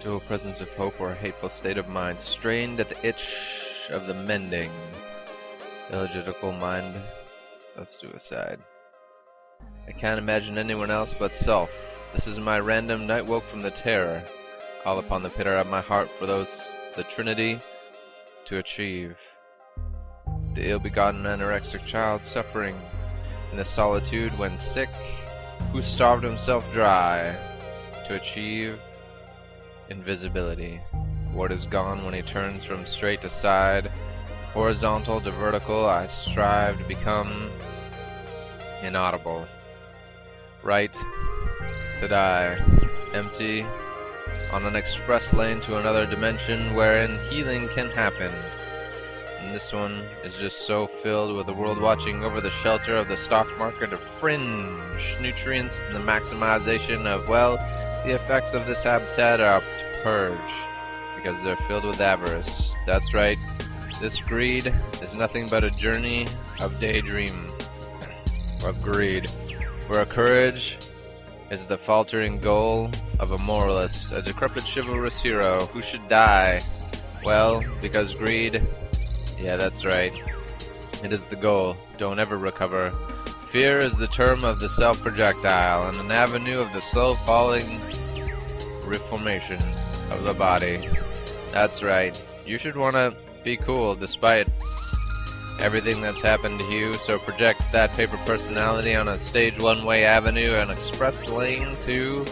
Dual presence of hope or a hateful state of mind, strained at the itch of the mending, illogical mind of suicide. I can't imagine anyone else but self. This is my random night woke from the terror. Call upon the pitter of my heart for those the Trinity to achieve. The ill-begotten anorexic child suffering in the solitude when sick, who starved himself dry to achieve invisibility. What is gone when he turns from straight to side, horizontal to vertical, I strive to become inaudible. Right to die, empty, on an express lane to another dimension wherein healing can happen. And this one is just so filled with the world watching over the shelter of the stock market of fringe nutrients and the maximization of, well, the effects of this habitat are to purge, because they're filled with avarice. That's right, this greed is nothing but a journey of daydream, of greed, where courage is the faltering goal of a moralist, a decrepit chivalrous hero who should die. Well, because greed, yeah, that's right, it is the goal. Don't ever recover. Fear is the term of the self-projectile and an avenue of the slow-falling reformation of the body. That's right. You should want to be cool despite everything that's happened to you, so project that paper personality on a stage one-way avenue and express lane to,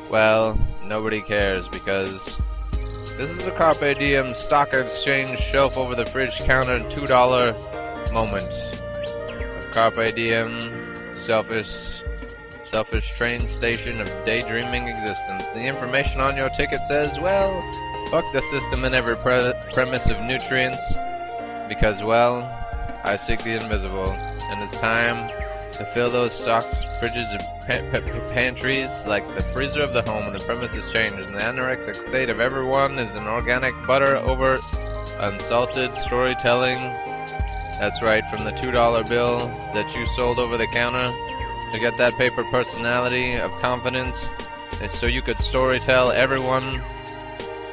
well, nobody cares, because this is a Carpe Diem stock exchange shelf over the fridge counter $2 moment. A Carpe Diem selfish train station of daydreaming existence. The information on your ticket says, well, fuck the system and every premise of nutrients, because, well, I seek the invisible, and it's time to fill those stocks, fridges, and pantries like the freezer of the home, and the premise has changed, and the anorexic state of everyone is an organic butter over unsalted storytelling. That's right, from the $2 bill that you sold over the counter to get that paper personality of confidence, so you could storytell everyone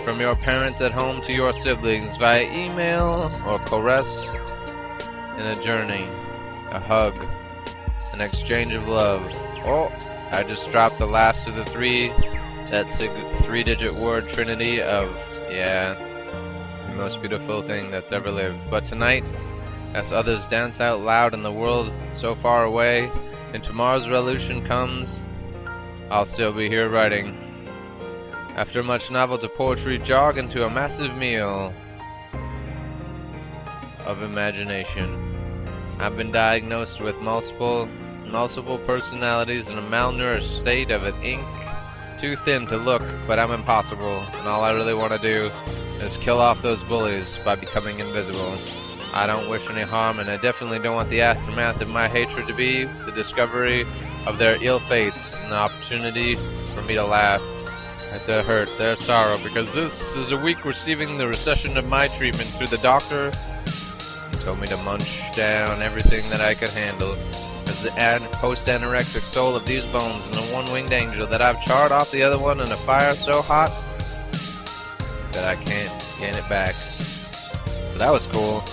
from your parents at home to your siblings via email or caressed in a journey, a hug, an exchange of love. Oh, I just dropped the last of the three-digit word trinity of, yeah, the most beautiful thing that's ever lived. But tonight, as others dance out loud in the world so far away, and tomorrow's revolution comes, I'll still be here writing. After much novel to poetry, jog into a massive meal of imagination. I've been diagnosed with multiple personalities in a malnourished state of an ink too thin to look, but I'm impossible, and all I really want to do is kill off those bullies by becoming invisible. I don't wish any harm, and I definitely don't want the aftermath of my hatred to be the discovery of their ill fates and the opportunity for me to laugh at their hurt, their sorrow, because this is a week receiving the recession of my treatment through the doctor. He told me to munch down everything that I could handle, as the post-anorexic soul of these bones and the one-winged angel that I've charred off the other one in a fire so hot that I can't gain it back. So that was cool.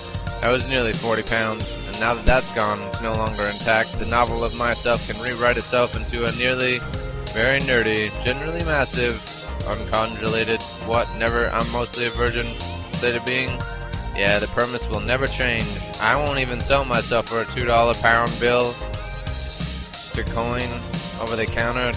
I was nearly 40 pounds, and now that that's gone, it's no longer intact. The novel of myself can rewrite itself into a nearly very nerdy, generally massive, uncongelated, I'm mostly a virgin state of being. Yeah, the premise will never change. I won't even sell myself for a $2 pound bill to coin over the counter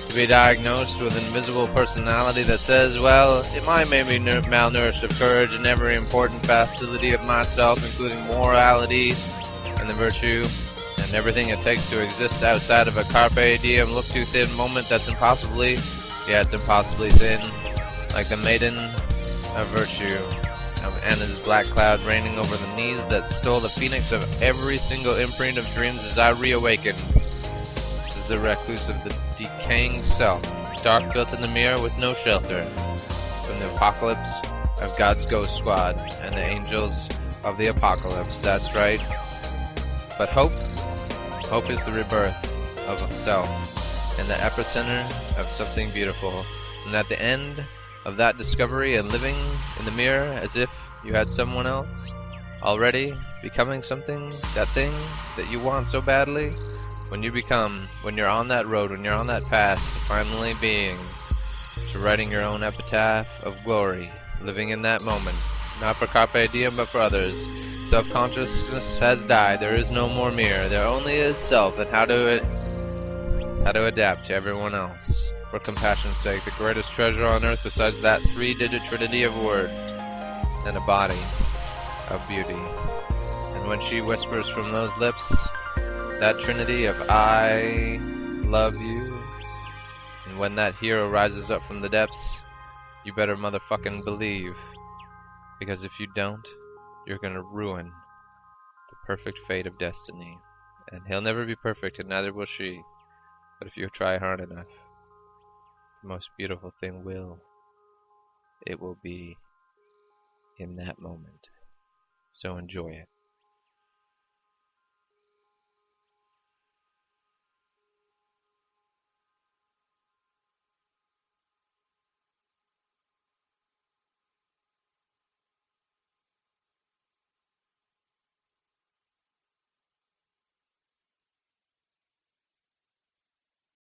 to be diagnosed with an invisible personality that says, well, it might make me malnourished of courage in every important facility of myself, including morality and the virtue and everything it takes to exist outside of a Carpe Diem look too thin moment that's impossibly thin, like the maiden of virtue of Anna's black cloud raining over the knees that stole the phoenix of every single imprint of dreams as I reawaken. This is the recluse of the decaying self, dark built in the mirror with no shelter from the apocalypse of God's ghost squad and the angels of the apocalypse. That's right. But hope is the rebirth of self and the epicenter of something beautiful. And at the end of that discovery and living in the mirror as if you had someone else already, becoming something, that thing that you want so badly? When you're on that road, when you're on that path to finally being, to writing your own epitaph of glory, living in that moment, not for carpe diem but for others. Self-consciousness has died, there is no more mirror, there only is self, and how to adapt to everyone else. For compassion's sake, the greatest treasure on earth besides that three-digit trinity of words, and a body of beauty. And when she whispers from those lips, that trinity of I love you, and when that hero rises up from the depths, you better motherfucking believe. Because if you don't, you're gonna ruin the perfect fate of destiny. And he'll never be perfect, and neither will she. But if you try hard enough, the most beautiful thing it will be in that moment. So enjoy it.